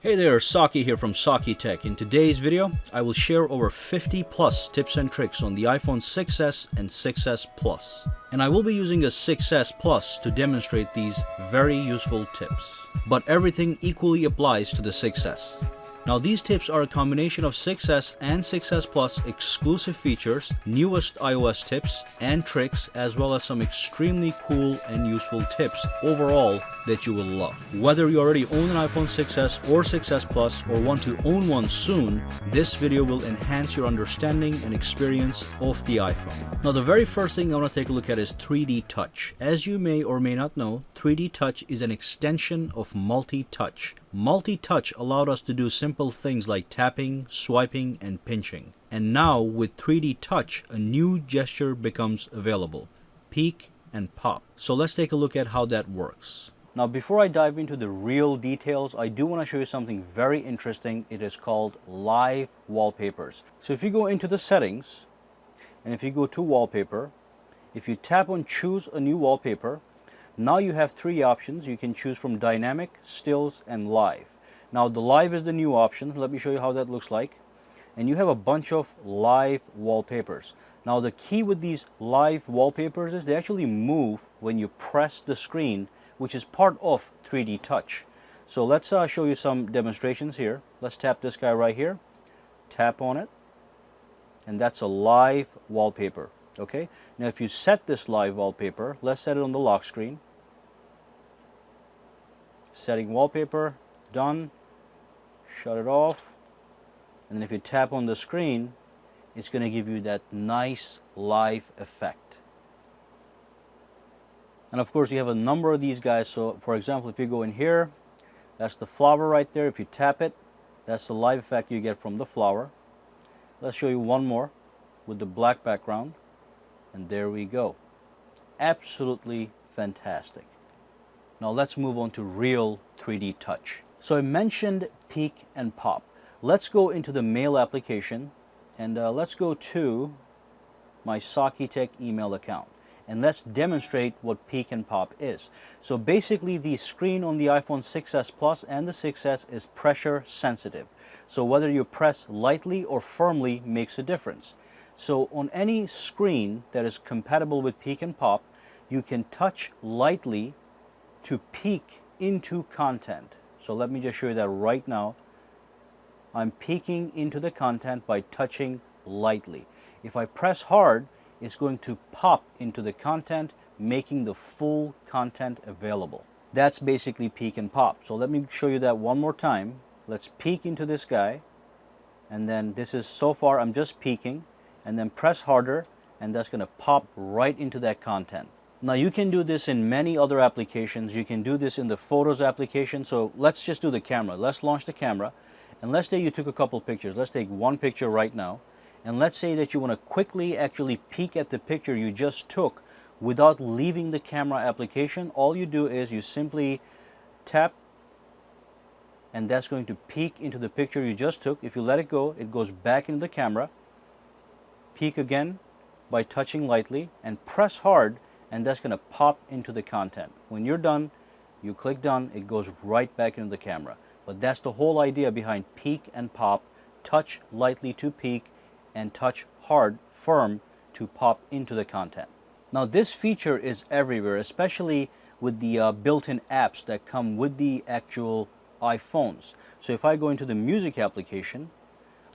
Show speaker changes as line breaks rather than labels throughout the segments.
Hey there, Saki here from Sakitech. In today's video, I will share over 50 plus tips and tricks on the iPhone 6s and 6s Plus. And I will be using a 6s Plus to demonstrate these very useful tips. But everything equally applies to the 6s. Now these tips are a combination of 6s and 6s Plus exclusive features, newest iOS tips and tricks, as well as some extremely cool and useful tips overall that you will love. Whether you already own an iPhone 6s or 6s Plus or want to own one soon, this video will enhance your understanding and experience of the iPhone. Now the very first thing I want to take a look at is 3D Touch. As you may or may not know, 3D Touch is an extension of multi-touch. Multi-touch allowed us to do simple things like tapping, swiping, and pinching. And now with 3D Touch, a new gesture becomes available: peek and pop. So let's take a look at how that works. Now before I dive into the real details, I do want to show you something very interesting. It is called live wallpapers. So if you go into the settings, and if you go to wallpaper, if you tap on choose a new wallpaper, now you have three options. You can choose from dynamic, stills, and live. Now the live is the new option. Let me show you how that looks like. And you have a bunch of live wallpapers. Now the key with these live wallpapers is they actually move when you press the screen, which is part of 3D Touch. So let's show you some demonstrations here. Let's tap this guy right here. Tap on it. And that's a live wallpaper. Okay. Now if you set this live wallpaper, let's set it on the lock screen. Setting wallpaper, done. Shut it off. And then if you tap on the screen, it's going to give you that nice live effect. And of course you have a number of these guys. So for example, if you go in here, that's the flower right there. If you tap it, that's the live effect you get from the flower. Let's show you one more with the black background. And there we go. Absolutely fantastic. Now let's move on to real 3D Touch. So I mentioned peek and pop. Let's go into the mail application and let's go to my sakitech email account. And let's demonstrate what peek and pop is. So basically the screen on the iPhone 6s Plus and the 6s is pressure sensitive. So whether you press lightly or firmly makes a difference. So on any screen that is compatible with peek and pop, you can touch lightly to peek into content. So let me just show you that right now. I'm peeking into the content by touching lightly. If I press hard, it's going to pop into the content, making the full content available. That's basically peek and pop. So let me show you that one more time. Let's peek into this guy. And then this is, so far I'm just peeking. And then press harder, and that's going to pop right into that content. Now you can do this in many other applications. You can do this in the Photos application. So let's just do the camera. Let's launch the camera. And let's say you took a couple pictures. Let's take one picture right now. And let's say that you want to quickly actually peek at the picture you just took without leaving the camera application. All you do is you simply tap, and that's going to peek into the picture you just took. If you let it go, it goes back into the camera. Peek again by touching lightly and press hard, and that's going to pop into the content. When you're done, you click done, it goes right back into the camera. But that's the whole idea behind peek and pop. Touch lightly to peek and touch hard, firm, to pop into the content. Now this feature is everywhere, especially with the built-in apps that come with the actual iPhones. So if I go into the music application,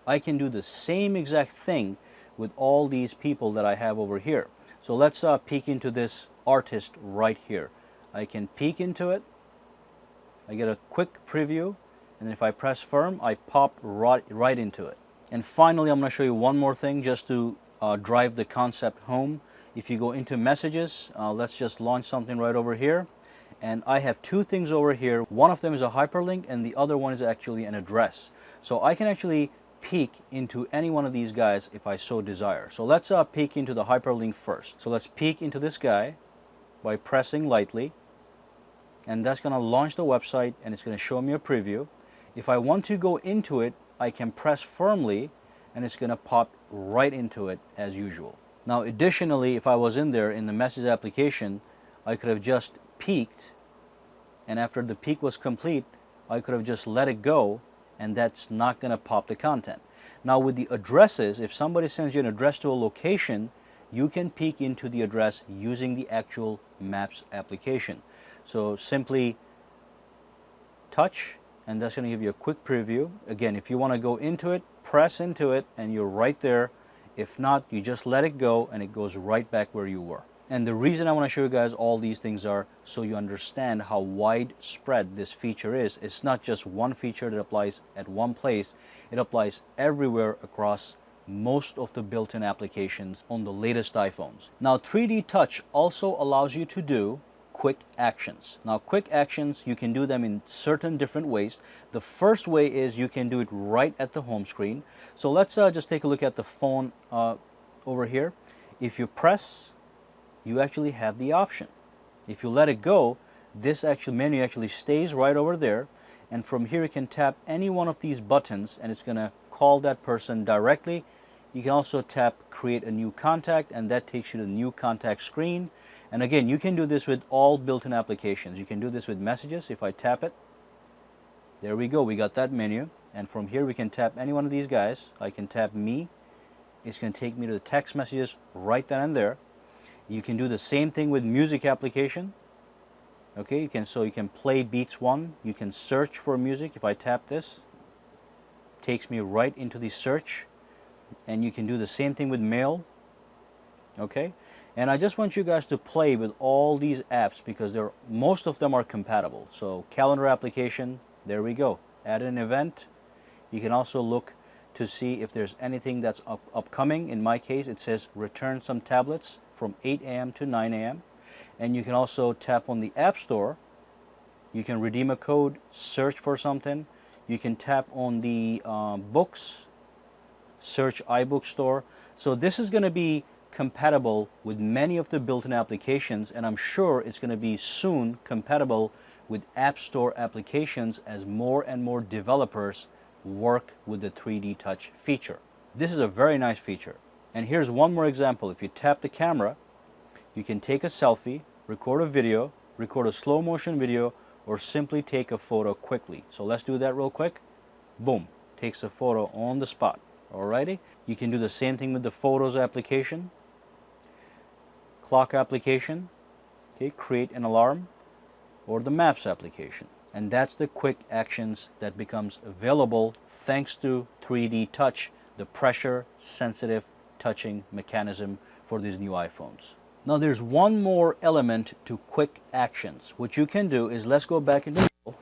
I can do the same exact thing with all these people that I have over here. So let's peek into this artist right here. I can peek into it. I get a quick preview, and if I press firm, I pop right into it. And finally, I'm going to show you one more thing just to drive the concept home. If you go into messages, let's just launch something right over here. And I have two things over here. One of them is a hyperlink, and the other one is actually an address. So I can actually peek into any one of these guys if I so desire. So let's peek into the hyperlink first. So let's peek into this guy by pressing lightly, and that's going to launch the website, and it's going to show me a preview. If I want to go into it, I can press firmly, and it's going to pop right into it as usual. Now additionally, if I was in there in the message application, I could have just peeked, and after the peek was complete, I could have just let it go, and that's not going to pop the content. Now with the addresses, if somebody sends you an address to a location, you can peek into the address using the actual Maps application. So simply touch, and that's going to give you a quick preview. Again, if you want to go into it, press into it, and you're right there. If not, you just let it go, and it goes right back where you were. And the reason I want to show you guys all these things are so you understand how widespread this feature is. It's not just one feature that applies at one place. It applies everywhere across most of the built-in applications on the latest iPhones. Now 3D Touch also allows you to do quick actions. Now quick actions, you can do them in certain different ways. The first way is you can do it right at the home screen. So let's just take a look at the phone over here. If you press, you actually have the option. If you let it go, this actual menu actually stays right over there, and from here you can tap any one of these buttons and it's going to call that person directly. You can also tap create a new contact, and that takes you to the new contact screen. And again, you can do this with all built-in applications. You can do this with messages. If I tap it, there we go, we got that menu. And from here we can tap any one of these guys. I can tap me. It's going to take me to the text messages right then and there. You can do the same thing with music application. Okay, you can play Beats 1. You can search for music. If I tap this, it takes me right into the search. And you can do the same thing with mail. Okay, and I just want you guys to play with all these apps because most of them are compatible. So calendar application, there we go. Add an event. You can also look to see if there's anything that's upcoming. In my case, it says return some tablets from 8 a.m. to 9 a.m. And you can also tap on the App Store. You can redeem a code, search for something. You can tap on the books, search iBook Store. So this is going to be compatible with many of the built-in applications, and I'm sure it's going to be soon compatible with App Store applications as more and more developers work with the 3D Touch feature. This is a very nice feature. And here's one more example. If you tap the camera, you can take a selfie, record a video, record a slow motion video, or simply take a photo quickly. So let's do that real quick. Boom, takes a photo on the spot. Alrighty. You can do the same thing with the Photos application, Clock application, okay, create an alarm, or the Maps application. And that's the quick actions that becomes available thanks to 3D Touch, the pressure sensitive touching mechanism for these new iPhones. Now there's one more element to quick actions. What you can do is, let's go back into Mail,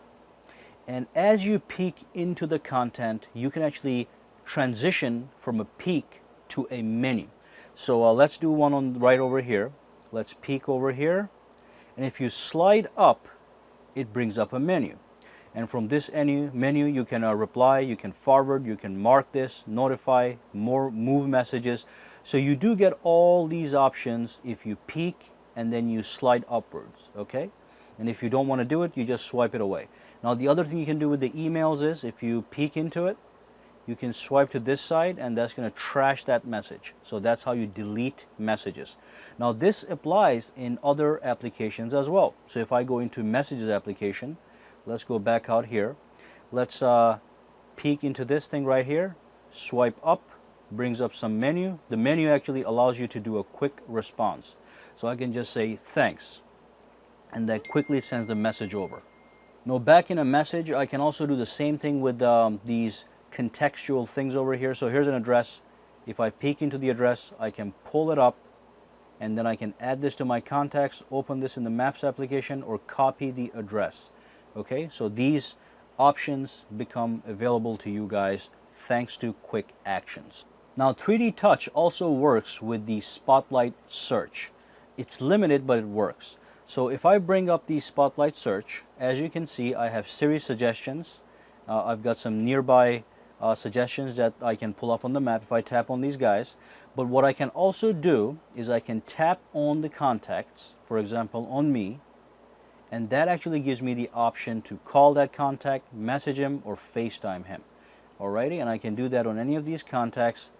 and as you peek into the content, you can actually transition from a peek to a menu. So let's do one on right over here. Let's peek over here, and if you slide up, it brings up a menu. And from this menu you can reply, you can forward, you can mark this, notify, move messages. So you do get all these options if you peek and then you slide upwards, okay? And if you don't want to do it, you just swipe it away. Now the other thing you can do with the emails is, if you peek into it, you can swipe to this side, and that's going to trash that message. So that's how you delete messages. Now this applies in other applications as well. So if I go into Messages application, let's go back out here. Let's peek into this thing right here. Swipe up, brings up some menu. The menu actually allows you to do a quick response. So I can just say thanks, and that quickly sends the message over. Now back in a message, I can also do the same thing with these contextual things over here. So here's an address. If I peek into the address, I can pull it up, and then I can add this to my contacts, open this in the Maps application, or copy the address. Okay, so these options become available to you guys thanks to quick actions. Now 3D Touch also works with the Spotlight search. It's limited, but it works. So if I bring up the Spotlight search, as you can see, I have Siri suggestions. I've got some nearby suggestions that I can pull up on the map if I tap on these guys. But what I can also do is I can tap on the contacts, for example on me, and that actually gives me the option to call that contact, message him, or FaceTime him. Alrighty, and I can do that on any of these contacts,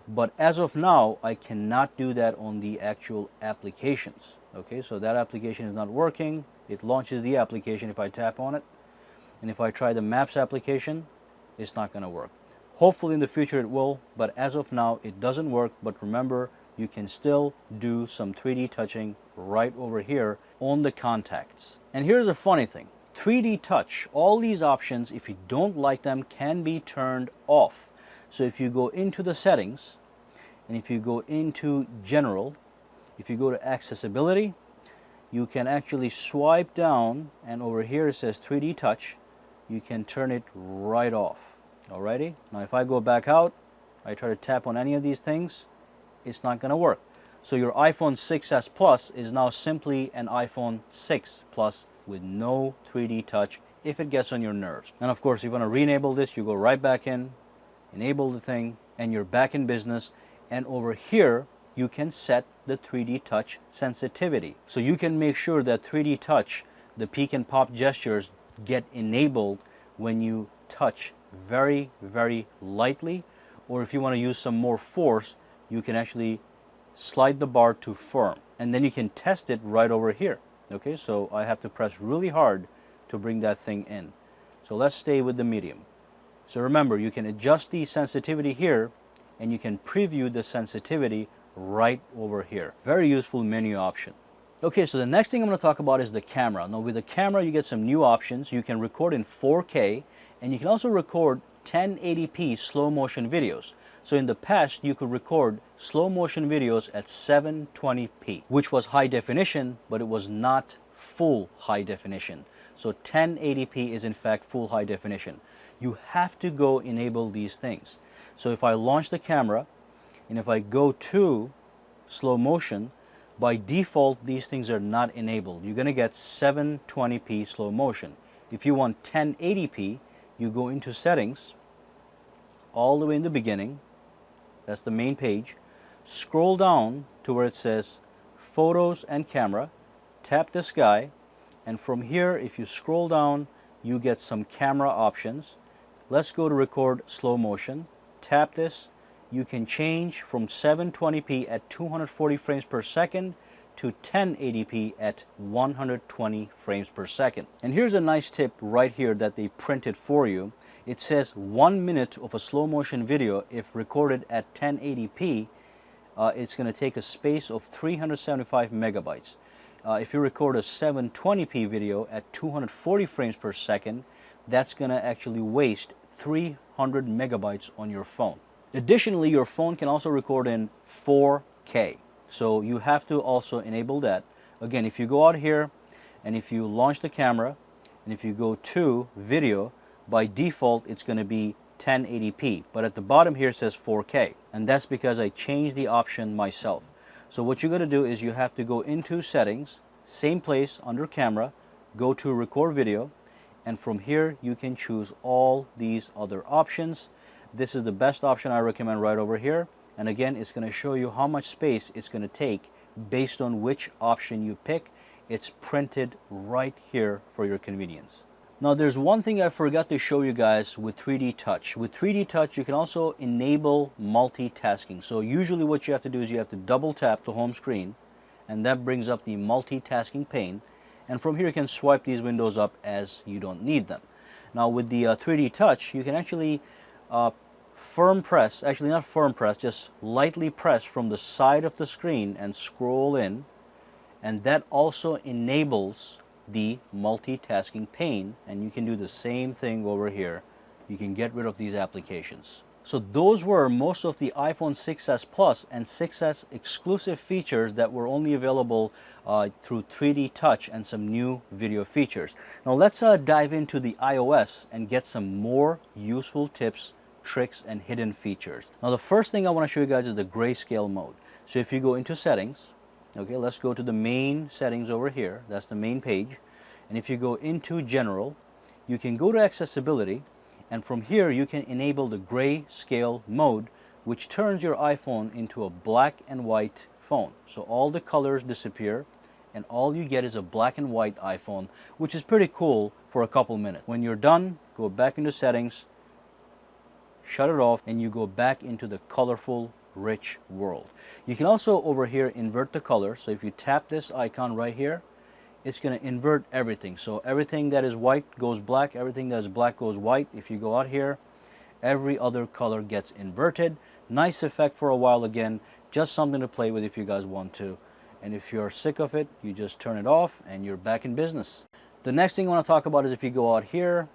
but as of now I cannot do that on the actual applications. Okay, so that application is not working. It launches the application if I tap on it, and if I try the Maps application, it's not going to work. Hopefully in the future it will, but as of now it doesn't work. But remember, you can still do some 3D touching right over here on the contacts. And here's a funny thing. 3D touch, all these options, if you don't like them, can be turned off. So if you go into the settings, and if you go into general, if you go to accessibility, you can actually swipe down, and over here it says 3D touch. You can turn it right off. Alrighty, now if I go back out, I try to tap on any of these things, it's not going to work. So your iPhone 6s Plus is now simply an iPhone 6 Plus with no 3D touch if it gets on your nerves. And of course, if you want to re-enable this, you go right back in, enable the thing, and you're back in business. And over here, you can set the 3D touch sensitivity. So you can make sure that 3D touch, the peek and pop gestures, get enabled when you touch very, very lightly. Or if you want to use some more force, you can actually slide the bar to firm. And then you can test it right over here. Okay, so I have to press really hard to bring that thing in. So let's stay with the medium. So remember, you can adjust the sensitivity here, and you can preview the sensitivity right over here. Very useful menu option. Okay, so the next thing I'm going to talk about is the camera. Now with the camera, you get some new options. You can record in 4K, and you can also record 1080p slow motion videos. So in the past, you could record slow motion videos at 720p, which was high definition, but it was not full high definition. So 1080p is in fact full high definition. You have to go enable these things. So if I launch the camera, and if I go to slow motion, by default, these things are not enabled. You're going to get 720p slow motion. If you want 1080p, you go into settings, all the way in the beginning, that's the main page, scroll down to where it says photos and camera, tap this guy, and from here, if you scroll down, you get some camera options. Let's go to record slow motion, tap this. You can change from 720p at 240 frames per second to 1080p at 120 frames per second. And here's a nice tip right here that they printed for you. It says 1 minute of a slow motion video, if recorded at 1080p, it's going to take a space of 375 megabytes. If you record a 720p video at 240 frames per second, that's going to actually waste 300 megabytes on your phone. Additionally, your phone can also record in 4K. So you have to also enable that. Again, if you go out here and if you launch the camera and if you go to video, by default it's going to be 1080p. But at the bottom here it says 4K. And that's because I changed the option myself. So what you're going to do is you have to go into settings, same place under camera, go to record video, and from here you can choose all these other options. This is the best option I recommend right over here. And again, it's going to show you how much space it's going to take based on which option you pick. It's printed right here for your convenience. Now there's one thing I forgot to show you guys with 3D touch. With 3D touch, you can also enable multitasking. So usually what you have to do is you have to double tap the home screen, and that brings up the multitasking pane. And from here you can swipe these windows up as you don't need them. Now with the 3D touch, you can actually firm press, actually not firm press, just lightly press from the side of the screen and scroll in, and that also enables the multitasking pane. And you can do the same thing over here. You can get rid of these applications. So those were most of the iPhone 6s Plus and 6s exclusive features that were only available through 3D touch and some new video features. Now let's dive into the iOS and get some more useful tips, tricks, and hidden features. Now the first thing I want to show you guys is the grayscale mode. So if you go into settings, okay, let's go to the main settings over here. That's the main page. And if you go into general, you can go to accessibility, and from here you can enable the grayscale mode, which turns your iPhone into a black and white phone. So all the colors disappear and all you get is a black and white iPhone, which is pretty cool for a couple minutes. When you're done, go back into settings, shut it off, and you go back into the colorful, rich world. You can also over here invert the color. So if you tap this icon right here, it's going to invert everything. So everything that is white goes black, everything that is black goes white. If you go out here, every other color gets inverted. Nice effect for a while again, just something to play with if you guys want to. And if you're sick of it, you just turn it off and you're back in business. The next thing I want to talk about is if you go out here,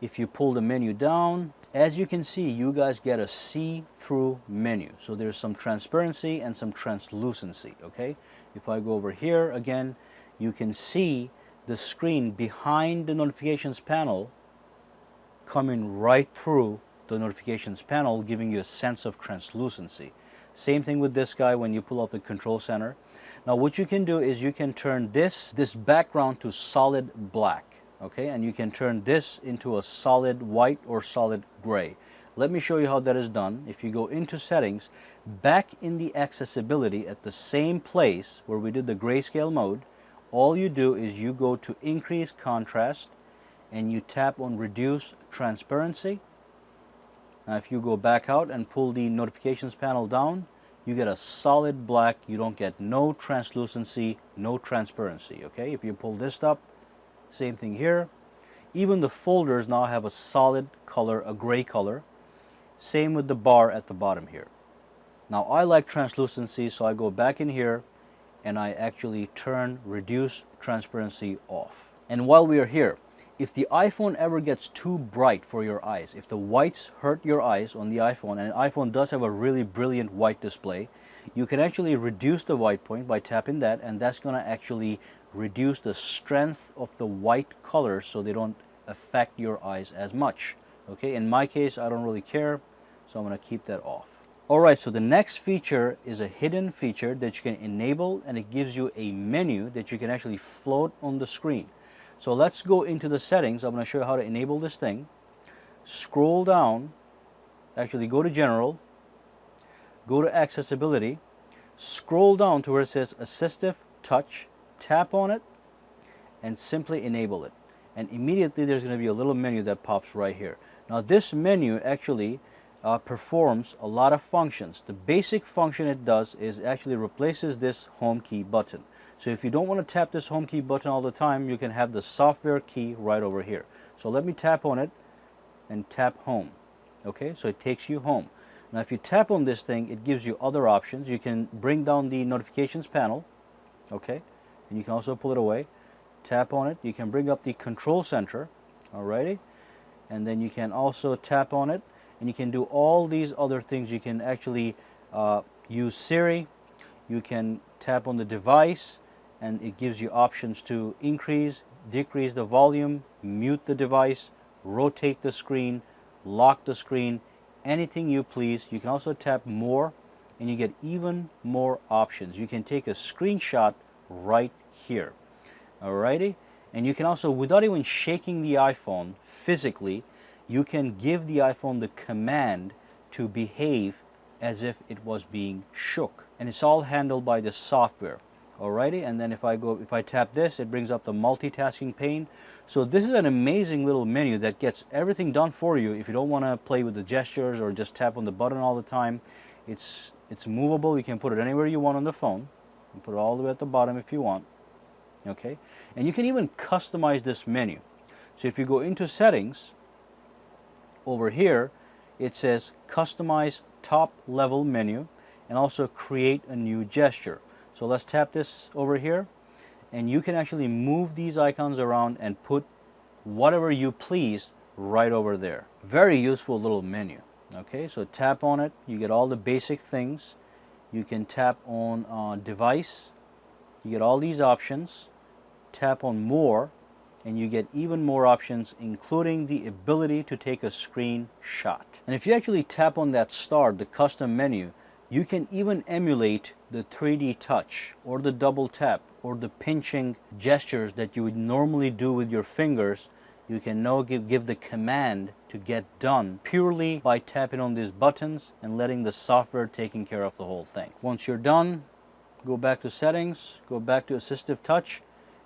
if you pull the menu down, as you can see, you guys get a see-through menu. So there's some transparency and some translucency, okay? If I go over here again, you can see the screen behind the notifications panel coming right through the notifications panel, giving you a sense of translucency. Same thing with this guy when you pull up the control center. Now what you can do is you can turn this background to solid black, okay, and you can turn this into a solid white or solid gray. Let me show you how that is done. If you go into settings, back in the accessibility at the same place where we did the grayscale mode, all you do is you go to increase contrast and you tap on reduce transparency. Now if you go back out and pull the notifications panel down, you get a solid black. You don't get no translucency, no transparency, okay? If you pull this up, same thing here. Even the folders now have a solid color, a gray color. Same with the bar at the bottom here. Now I like translucency, so I go back in here and I actually turn reduce transparency off. And while we are here, if the iPhone ever gets too bright for your eyes, if the whites hurt your eyes on the iPhone, and an iPhone does have a really brilliant white display, you can actually reduce the white point by tapping that, and that's going to actually reduce the strength of the white colors so they don't affect your eyes as much. Okay, in my case, I don't really care, so I'm going to keep that off. Alright, so the next feature is a hidden feature that you can enable, and it gives you a menu that you can actually float on the screen. So let's go into the settings. I'm going to show you how to enable this thing. Scroll down, actually go to General, go to Accessibility, scroll down to where it says Assistive Touch, tap on it, and simply enable it. And immediately there's going to be a little menu that pops right here. Now this menu actually performs a lot of functions. The basic function it does is actually replaces this home key button. So if you don't want to tap this home key button all the time, you can have the software key right over here. So let me tap on it and tap home. Okay, so it takes you home. Now if you tap on this thing, it gives you other options. You can bring down the notifications panel, okay, and you can also pull it away. Tap on it, you can bring up the control center, alrighty, and then you can also tap on it, and you can do all these other things. You can actually use Siri, you can tap on the device, and it gives you options to increase, decrease the volume, mute the device, rotate the screen, lock the screen, anything you please. You can also tap more and you get even more options. You can take a screenshot right here. Alrighty, and you can also, without even shaking the iPhone physically, you can give the iPhone the command to behave as if it was being shook, and it's all handled by the software. Alrighty, and then if I tap this, it brings up the multitasking pane. So this is an amazing little menu that gets everything done for you. If you don't want to play with the gestures or just tap on the button all the time, it's movable. You can put it anywhere you want on the phone. You can put it all the way at the bottom if you want. Okay, and you can even customize this menu. So if you go into settings, over here it says customize top level menu and also create a new gesture. So let's tap this over here, and you can actually move these icons around and put whatever you please right over there. Very useful little menu. Okay, so tap on it, you get all the basic things. You can tap on device, you get all these options. Tap on more and you get even more options, including the ability to take a screenshot. And if you actually tap on that star, the custom menu, you can even emulate the 3D touch or the double tap or the pinching gestures that you would normally do with your fingers. You can now give the command to get done purely by tapping on these buttons and letting the software taking care of the whole thing. Once you're done, go back to settings, go back to assistive touch,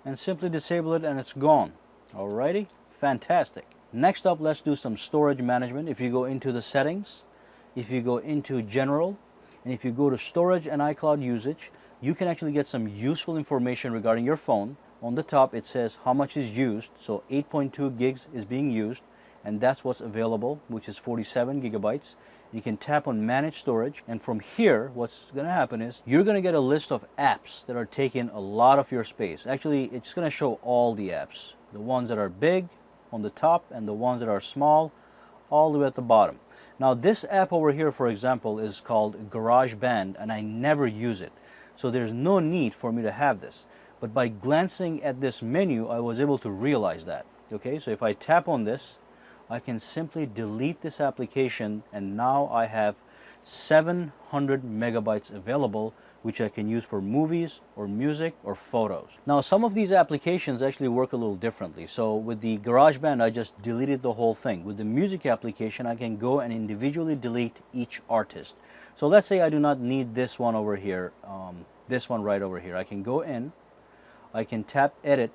and simply disable it and it's gone. Alrighty, fantastic. Next up, let's do some storage management. If you go into the settings, if you go into general, and if you go to storage and iCloud usage, you can actually get some useful information regarding your phone. on the top it says how much is used. So 8.2 gigs is being used, and that's what's available, which is 47 gigabytes. You can tap on manage storage, and from here what's going to happen is you're going to get a list of apps that are taking a lot of your space. Actually, it's going to show all the apps, the ones that are big on the top and the ones that are small all the way at the bottom. Now this app over here, for example, is called GarageBand, and I never use it, so there's no need for me to have this. But by glancing at this menu, I was able to realize that. Okay, so if I tap on this, I can simply delete this application, and now I have 700 megabytes available, which I can use for movies or music or photos. Now some of these applications actually work a little differently. So with the GarageBand, I just deleted the whole thing. With the music application, I can go and individually delete each artist. So let's say I do not need this one over here, this one right over here. I can go in, I can tap edit,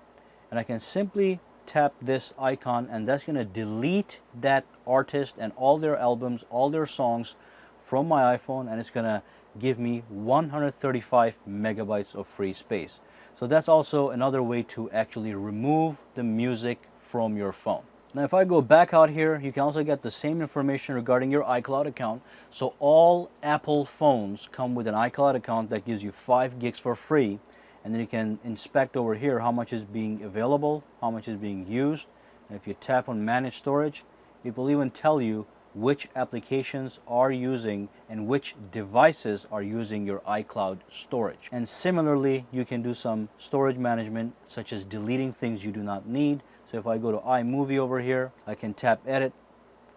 and I can simply tap this icon, and that's going to delete that artist and all their albums, all their songs from my iPhone, and it's going to give me 135 megabytes of free space. So that's also another way to actually remove the music from your phone. Now if I go back out here, you can also get the same information regarding your iCloud account. So all Apple phones come with an iCloud account that gives you 5 gigs for free. And then you can inspect over here how much is being available, how much is being used. And if you tap on manage storage, it will even tell you which applications are using and which devices are using your iCloud storage. And similarly, you can do some storage management, such as deleting things you do not need. So if I go to iMovie over here, I can tap edit,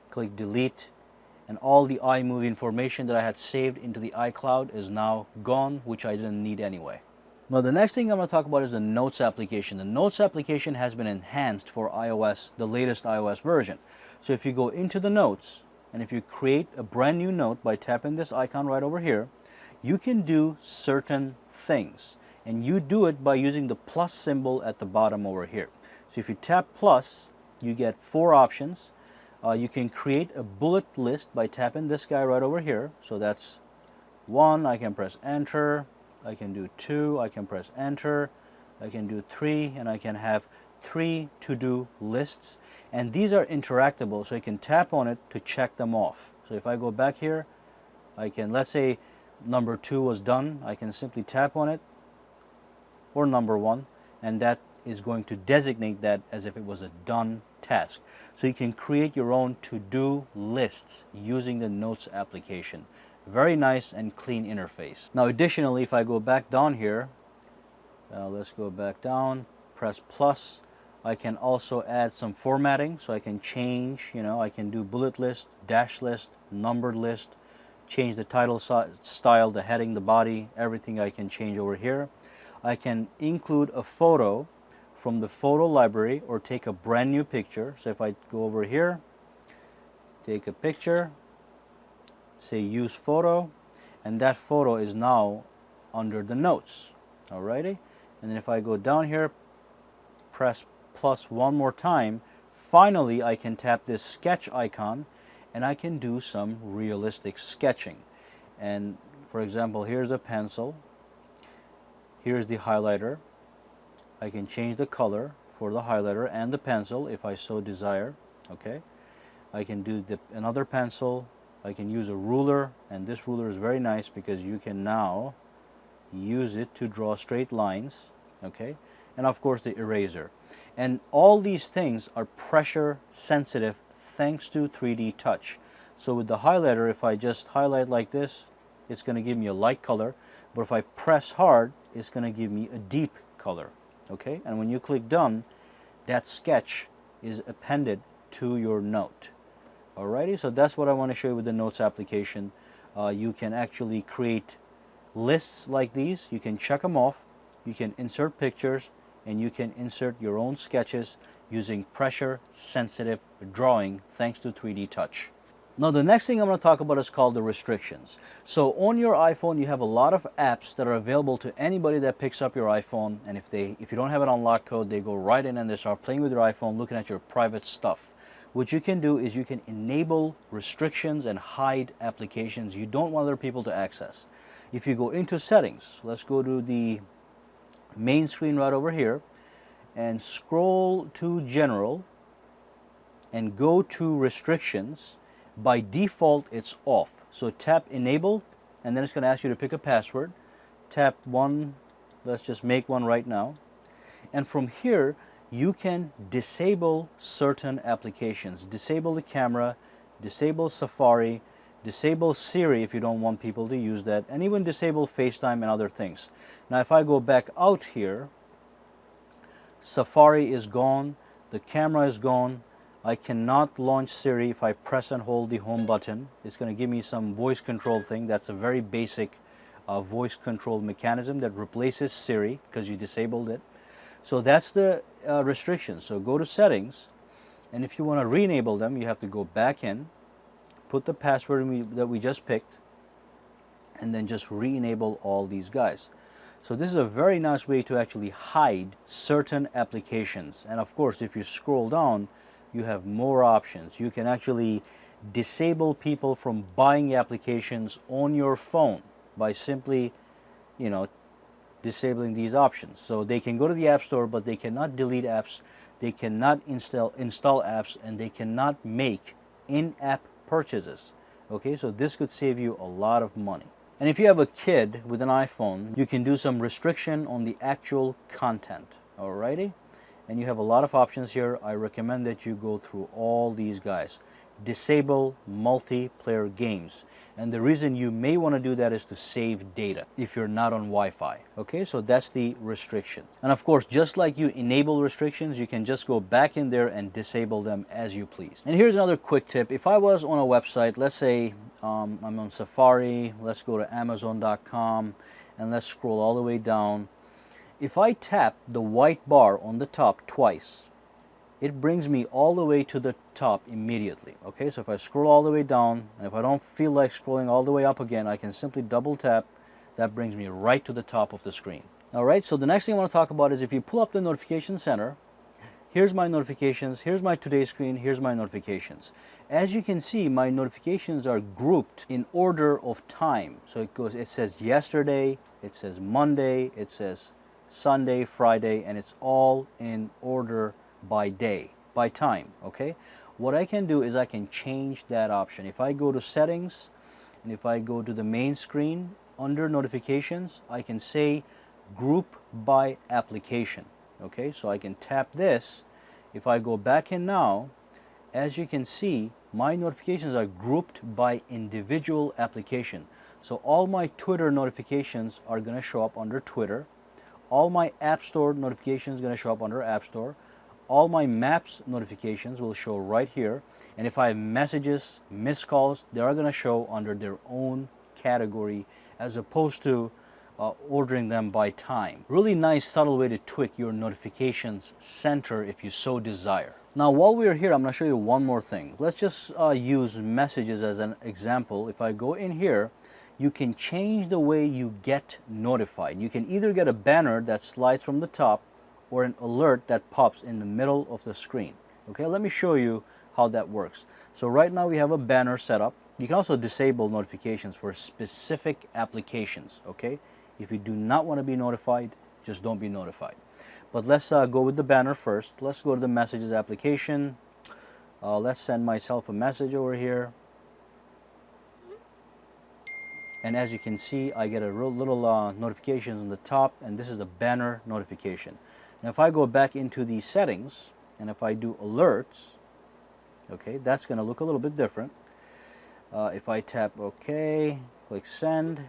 click delete, and all the iMovie information that I had saved into the iCloud is now gone, which I didn't need anyway. Now the next thing I'm going to talk about is the Notes application. The Notes application has been enhanced for iOS, the latest iOS version. So if you go into the Notes, and if you create a brand new note by tapping this icon right over here, you can do certain things. And you do it by using the plus symbol at the bottom over here. So if you tap plus, you get 4 options. You can create a bullet list by tapping this guy right over here. So that's 1, I can press enter. I can do 2, I can press enter, I can do 3, and I can have 3 to-do lists. And these are interactable, so you can tap on it to check them off. So if I go back here, I can, let's say number 2 was done, I can simply tap on it, or number 1, and that is going to designate that as if it was a done task. So you can create your own to-do lists using the Notes application. Very nice and clean interface. Now additionally, if I go back down here, let's go back down, press plus, I can also add some formatting. So I can change, I can do bullet list, dash list, numbered list, change the title style, the heading, the body, everything I can change over here. I can include a photo from the photo library or take a brand new picture. So if I go over here, take a picture, say use photo, and that photo is now under the Notes. Alrighty, and then if I go down here, press plus one more time, finally I can tap this sketch icon and I can do some realistic sketching. And for example, here's a pencil, here's the highlighter. I can change the color for the highlighter and the pencil if I so desire. Okay, I can do another pencil. I can use a ruler, and this ruler is very nice because you can now use it to draw straight lines. Okay, and of course the eraser. And all these things are pressure sensitive thanks to 3D touch. So with the highlighter, if I just highlight like this, it's going to give me a light color, but if I press hard, it's going to give me a deep color. Okay, and when you click done, that sketch is appended to your note. Alrighty, so that's what I want to show you with the Notes application. You can actually create lists like these. You can check them off, you can insert pictures, and you can insert your own sketches using pressure sensitive drawing thanks to 3D touch. Now the next thing I'm going to talk about is called the restrictions. So on your iPhone you have a lot of apps that are available to anybody that picks up your iPhone, and if you don't have it on lock code, they go right in and they start playing with your iPhone, looking at your private stuff. What you can do is you can enable restrictions and hide applications you don't want other people to access. If you go into settings, let's go to the main screen right over here. and scroll to General and go to Restrictions. By default it's off, so tap Enable, and then it's going to ask you to pick a password. Tap one, let's just make one right now, and from here you can disable certain applications. Disable the camera, disable Safari, disable Siri if you don't want people to use that, and even disable FaceTime and other things. Now if I go back out here, Safari is gone, the camera is gone. I cannot launch Siri if I press and hold the home button. It's going to give me some voice control thing. That's a very basic voice control mechanism that replaces Siri because you disabled it. So that's the restrictions. So go to Settings, and if you want to re-enable them, you have to go back in, put the password that we just picked, and then just re-enable all these guys. So this is a very nice way to actually hide certain applications. And of course, if you scroll down, you have more options. You can actually disable people from buying applications on your phone by simply, disabling these options. So they can go to the App Store, but they cannot delete apps, they cannot install apps, and they cannot make in-app purchases. Okay, so this could save you a lot of money. And if you have a kid with an iPhone, you can do some restriction on the actual content. Alrighty? And you have a lot of options here. I recommend that you go through all these guys. Disable multiplayer games. And the reason you may want to do that is to save data if you're not on Wi-Fi. Okay, so that's the restriction. And of course, just like you enable restrictions, you can just go back in there and disable them as you please. And here's another quick tip. If I was on a website, let's say I'm on Safari, let's go to Amazon.com, and let's scroll all the way down. If I tap the white bar on the top twice, it brings me all the way to the top immediately. Okay, so if I scroll all the way down, and if I don't feel like scrolling all the way up again, I can simply double tap. That brings me right to the top of the screen. Alright, so the next thing I want to talk about is if you pull up the notification center, here's my notifications, here's my today screen, here's my notifications. As you can see, my notifications are grouped in order of time. So it says yesterday, it says Monday, it says Sunday, Friday, and it's all in order by day, by time. Okay, what I can do is I can change that option. If I go to Settings, and if I go to the main screen under Notifications, I can say Group by Application. Okay, so I can tap this. If I go back in now, as you can see, my notifications are grouped by individual application. So all my Twitter notifications are going to show up under Twitter. All my App Store notifications are going to show up under App Store. All my Maps notifications will show right here. And if I have messages, missed calls, they are going to show under their own category as opposed to ordering them by time. Really nice subtle way to tweak your notifications center if you so desire. Now while we're here, I'm going to show you one more thing. Let's just use messages as an example. If I go in here, you can change the way you get notified. You can either get a banner that slides from the top or an alert that pops in the middle of the screen. Okay, let me show you how that works. So right now we have a banner set up. You can also disable notifications for specific applications. Okay, if you do not want to be notified, just don't be notified. But let's go with the banner first. Let's go to the messages application. Let's send myself a message over here. And as you can see, I get a little notifications on the top, and this is the banner notification. Now if I go back into the settings, and if I do alerts, okay, that's going to look a little bit different. If I tap OK, click send,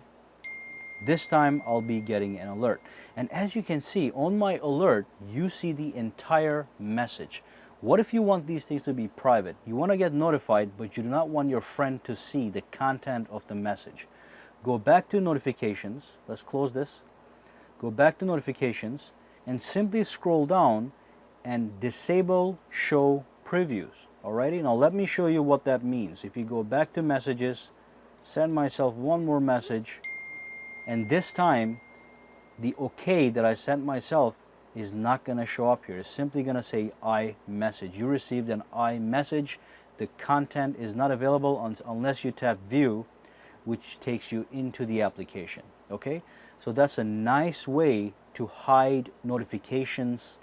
this time I'll be getting an alert. And as you can see, on my alert, you see the entire message. What if you want these things to be private? You want to get notified, but you do not want your friend to see the content of the message. Go back to notifications. Let's close this. Go back to notifications and simply scroll down and disable show previews. Alrighty, now let me show you what that means. If you go back to messages, send myself one more message, and this time the OK that I sent myself is not going to show up here. It's simply going to say iMessage. You received an iMessage. The content is not available unless you tap view, which takes you into the application. Okay, so that's a nice way to hide notifications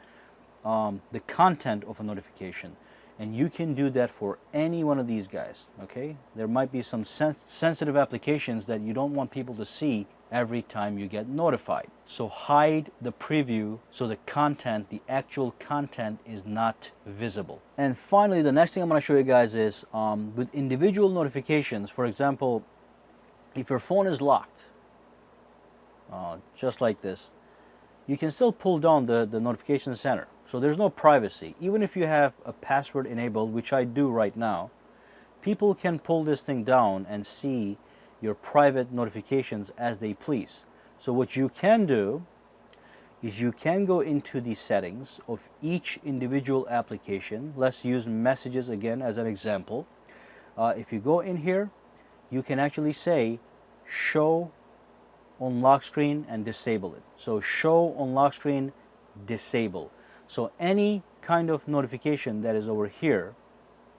the content of a notification. And you can do that for any one of these guys, okay? There might be some sensitive applications that you don't want people to see every time you get notified. So hide the preview so the content, the actual content, is not visible. And finally, the next thing I'm going to show you guys is with individual notifications. For example, if your phone is locked, just like this, you can still pull down the notification center. So there's no privacy. Even if you have a password enabled, which I do right now, people can pull this thing down and see your private notifications as they please. So what you can do is you can go into the settings of each individual application. Let's use messages again as an example. If you go in here, you can actually say show on lock screen and disable it. So show on lock screen, disable. So any kind of notification that is over here,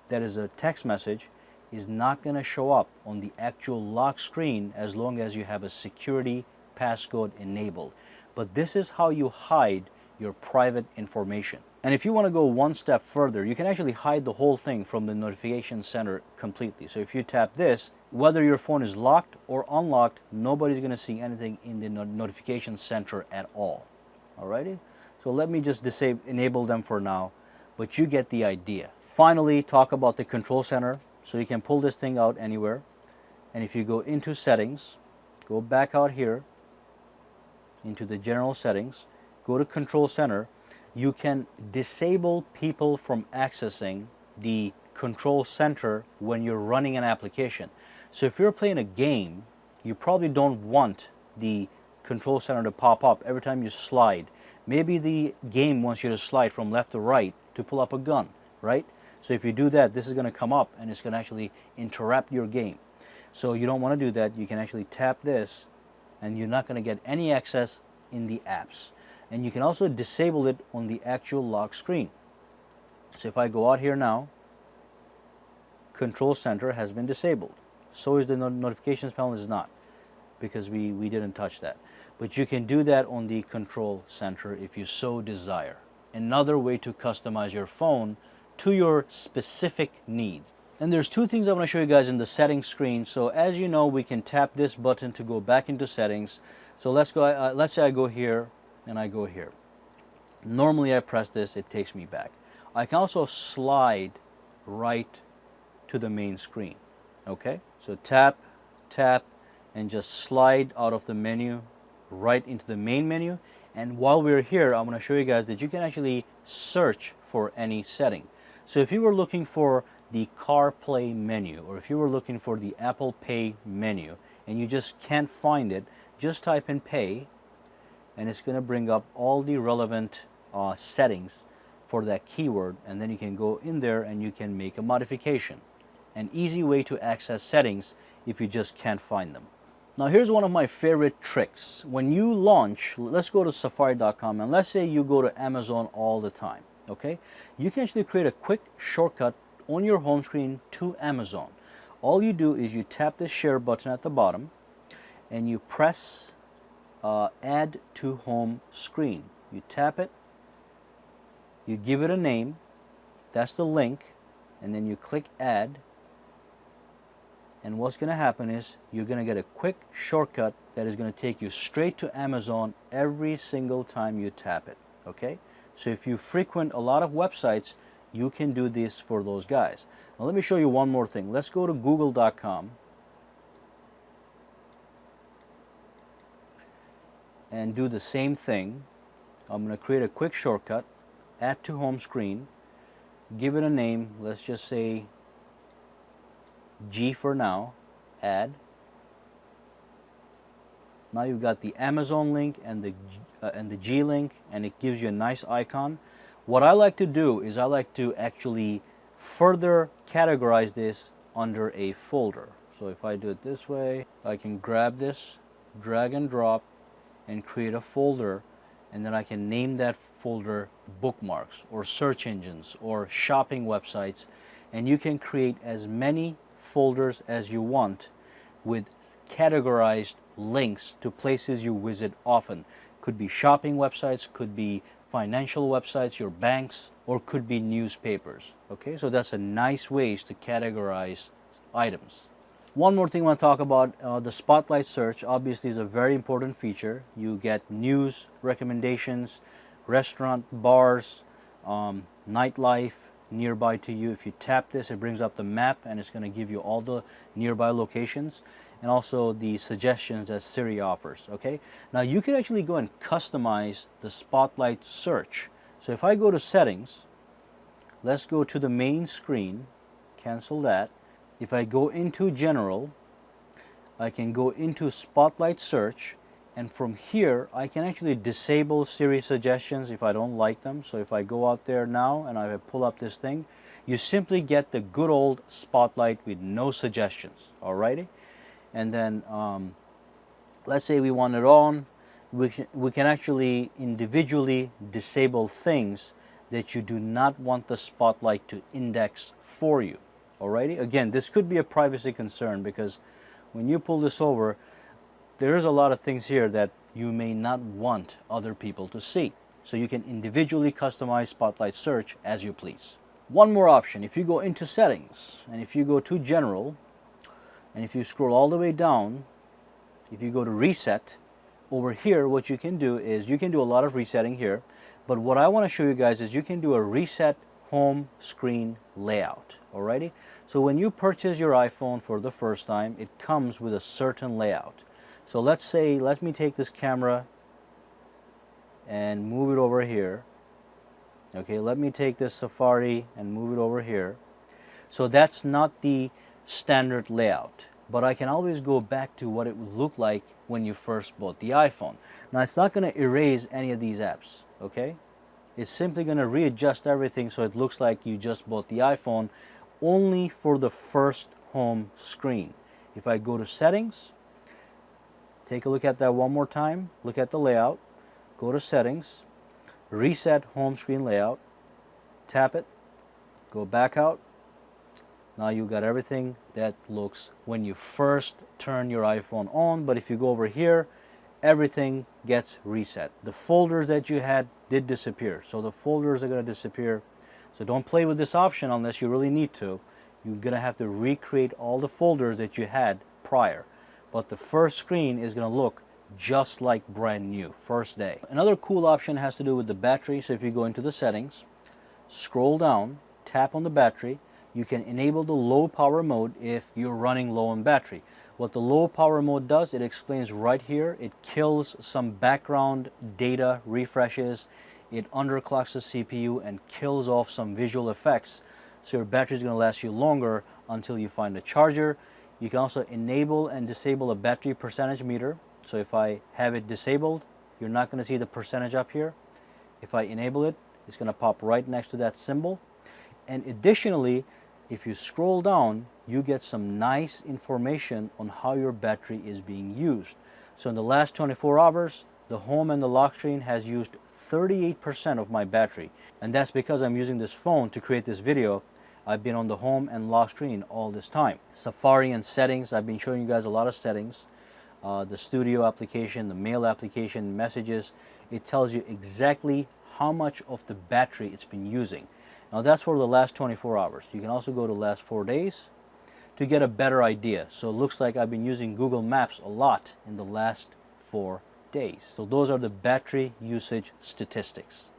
that is a text message, is not going to show up on the actual lock screen as long as you have a security passcode enabled. But this is how you hide your private information. And if you want to go one step further, you can actually hide the whole thing from the notification center completely. So if you tap this, whether your phone is locked or unlocked, nobody's going to see anything in the notification center at all. Alrighty? So let me just enable them for now, but you get the idea. Finally, talk about the control center. So you can pull this thing out anywhere. And if you go into settings, go back out here into the general settings, go to control center, you can disable people from accessing the control center when you're running an application. So if you're playing a game, you probably don't want the control center to pop up every time you slide. Maybe the game wants you to slide from left to right to pull up a gun, right? So if you do that, this is going to come up and it's going to actually interrupt your game. So you don't want to do that. You can actually tap this and you're not going to get any access in the apps. And you can also disable it on the actual lock screen. So if I go out here now, control center has been disabled. So is the notifications panel is not, because we didn't touch that. But you can do that on the control center if you so desire. Another way to customize your phone to your specific needs. And there's two things I want to show you guys in the settings screen. So as you know, we can tap this button to go back into settings. So let's go. Let's say I go here and I go here. Normally I press this, it takes me back. I can also slide right to the main screen. Okay, so tap, tap, and just slide out of the menu right into the main menu. And while we're here, I'm going to show you guys that you can actually search for any setting. So if you were looking for the CarPlay menu, or if you were looking for the Apple Pay menu and you just can't find it, just type in pay and it's going to bring up all the relevant settings for that keyword, and then you can go in there and you can make a modification. An easy way to access settings if you just can't find them. Now here's one of my favorite tricks. When you launch, let's go to safari.com and let's say you go to Amazon all the time, okay? You can actually create a quick shortcut on your home screen to Amazon. All you do is you tap the share button at the bottom and you press add to home screen. You tap it, you give it a name, that's the link, and then you click add. And what's going to happen is you're going to get a quick shortcut that is going to take you straight to Amazon every single time you tap it. Okay? So if you frequent a lot of websites, you can do this for those guys. Now let me show you one more thing. Let's go to google.com and do the same thing. I'm going to create a quick shortcut, add to home screen, give it a name. Let's just say G for now, add. Now you've got the Amazon link and the G link, and it gives you a nice icon. What I like to do is I like to actually further categorize this under a folder. So if I do it this way, I can grab this, drag and drop, and create a folder, and then I can name that folder bookmarks or search engines or shopping websites, and you can create as many folders as you want with categorized links to places you visit often. Could be shopping websites, could be financial websites, your banks, or could be newspapers. Okay, so that's a nice ways to categorize items. One more thing I want to talk about, the spotlight search obviously is a very important feature. You get news, recommendations, restaurant, bars, nightlife nearby to you. If you tap this, it brings up the map and it's going to give you all the nearby locations and also the suggestions that Siri offers. Okay, now you can actually go and customize the spotlight search. So if I go to settings, let's go to the main screen, cancel that. If I go into general, I can go into spotlight search, and from here I can actually disable Siri suggestions if I don't like them. So if I go out there now and I pull up this thing, you simply get the good old spotlight with no suggestions. Alrighty, and then let's say we want it on, we can actually individually disable things that you do not want the spotlight to index for you. Alrighty, again, this could be a privacy concern because when you pull this over, there's a lot of things here that you may not want other people to see. So you can individually customize spotlight search as you please. One more option, if you go into settings and if you go to general and if you scroll all the way down, if you go to reset, over here what you can do is you can do a lot of resetting here, but what I want to show you guys is you can do a reset home screen layout. Alrighty, so when you purchase your iPhone for the first time, it comes with a certain layout. So let's say, let me take this camera and move it over here. Okay, let me take this Safari and move it over here. So that's not the standard layout, but I can always go back to what it would look like when you first bought the iPhone. Now it's not going to erase any of these apps, okay? It's simply going to readjust everything so it looks like you just bought the iPhone only for the first home screen. If I go to settings, take a look at that one more time, look at the layout, go to settings, reset home screen layout, tap it, go back out. Now you got everything that looks when you first turn your iPhone on, but if you go over here, everything gets reset. The folders that you had did disappear, so the folders are going to disappear. So don't play with this option unless you really need to. You're going to have to recreate all the folders that you had prior, but the first screen is going to look just like brand new, first day. Another cool option has to do with the battery. So if you go into the settings, scroll down, tap on the battery, you can enable the low power mode if you're running low on battery. What the low power mode does, it explains right here. It kills some background data refreshes, it underclocks the CPU and kills off some visual effects, so your battery is going to last you longer until you find a charger. You can also enable and disable a battery percentage meter. So if I have it disabled, you're not going to see the percentage up here. If I enable it, it's going to pop right next to that symbol. And additionally, if you scroll down, you get some nice information on how your battery is being used. So in the last 24 hours, the home and the lock screen has used 38% of my battery. And that's because I'm using this phone to create this video. I've been on the home and lock screen all this time. Safari and settings, I've been showing you guys a lot of settings. The studio application, the mail application, messages, it tells you exactly how much of the battery it's been using. Now that's for the last 24 hours. You can also go to last 4 days to get a better idea. So it looks like I've been using Google Maps a lot in the last 4 days. So those are the battery usage statistics.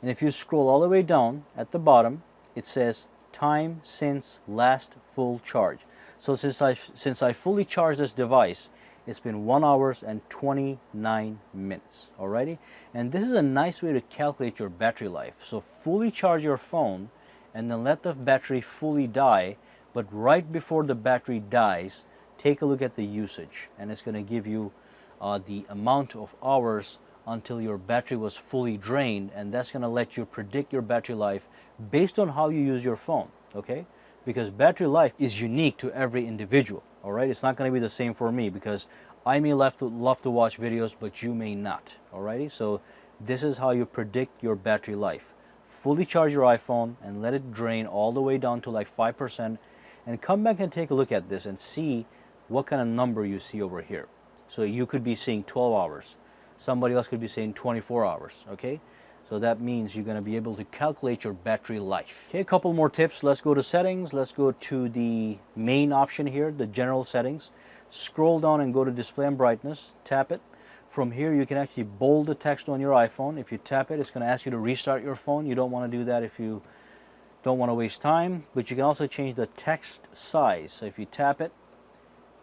And if you scroll all the way down at the bottom, it says time since last full charge. So since I fully charged this device, it's been 1 hour and 29 minutes. Alrighty, and this is a nice way to calculate your battery life. So fully charge your phone and then let the battery fully die, but right before the battery dies, take a look at the usage, and it's going to give you the amount of hours until your battery was fully drained, and that's going to let you predict your battery life based on how you use your phone. Okay, because battery life is unique to every individual. All right, it's not going to be the same for me because I may love to watch videos, but you may not. Alrighty, so this is how you predict your battery life. Fully charge your iPhone and let it drain all the way down to like 5%, and come back and take a look at this and see what kind of number you see over here. So you could be seeing 12 hours. Somebody else could be saying 24 hours. Okay, So that means you're going to be able to calculate your battery life. Okay, a couple more tips. Let's go to settings. Let's go to the main option here, the general settings. Scroll down and go to display and brightness. Tap it. From here, you can actually bold the text on your iPhone. If you tap it, it's going to ask you to restart your phone. You don't want to do that if you don't want to waste time. But you can also change the text size. So if you tap it,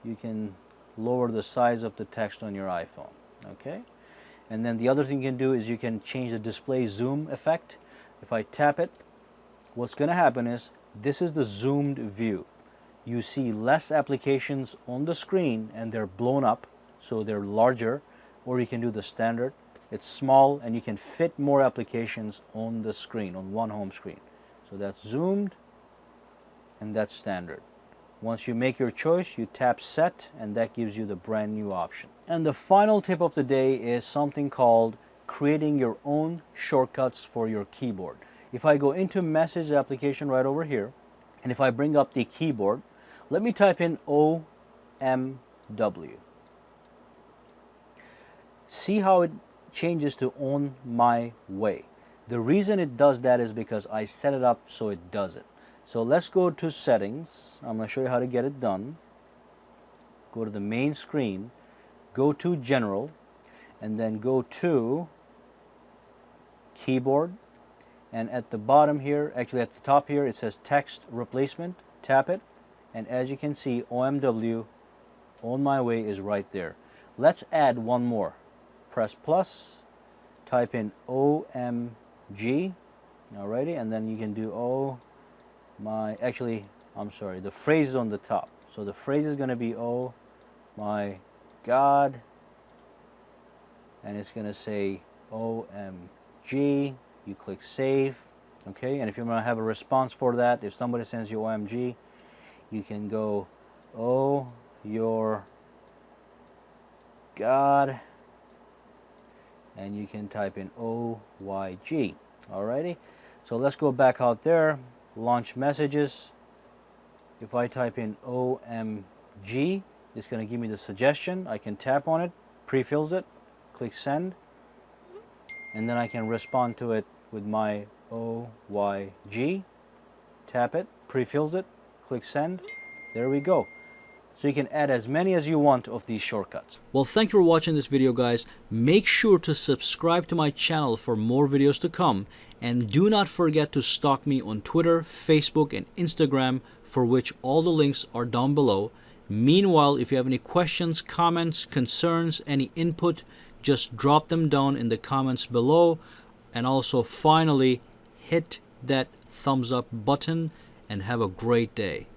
you can lower the size of the text on your iPhone. Okay? And then the other thing you can do is you can change the display zoom effect. If I tap it, what's going to happen is this is the zoomed view. You see less applications on the screen and they're blown up, so they're larger, or you can do the standard. It's small and you can fit more applications on the screen, on one home screen. So that's zoomed and that's standard. Once you make your choice, you tap set and that gives you the brand new option. And the final tip of the day is something called creating your own shortcuts for your keyboard. If I go into message application right over here, and if I bring up the keyboard, let me type in OMW. See how it changes to on my way. The reason it does that is because I set it up so it does it. So let's go to settings. I'm going to show you how to get it done. Go to the main screen, go to general, and then go to keyboard. And at the bottom here, actually at the top here, it says text replacement. Tap it, and as you can see, OMW, on my way, is right there. Let's add one more. Press plus, type in OMG, alrighty, and then you can do I'm sorry, the phrase is on the top. So the phrase is going to be oh my God, and it's going to say OMG. You click save, okay, and if you want to have a response for that, if somebody sends you OMG, you can go oh your God, and you can type in OYG. Alrighty, so let's go back out there, launch messages. If I type in OMG, it's going to give me the suggestion. I can tap on it, pre-fills it, click send, and then I can respond to it with my OYG. Tap it, pre-fills it, click send. There we go. So you can add as many as you want of these shortcuts. Well, thank you for watching this video, guys. Make sure to subscribe to my channel for more videos to come. And do not forget to stalk me on Twitter, Facebook, and Instagram, for which all the links are down below. Meanwhile, if you have any questions, comments, concerns, any input, just drop them down in the comments below. And also, finally, hit that thumbs up button and have a great day.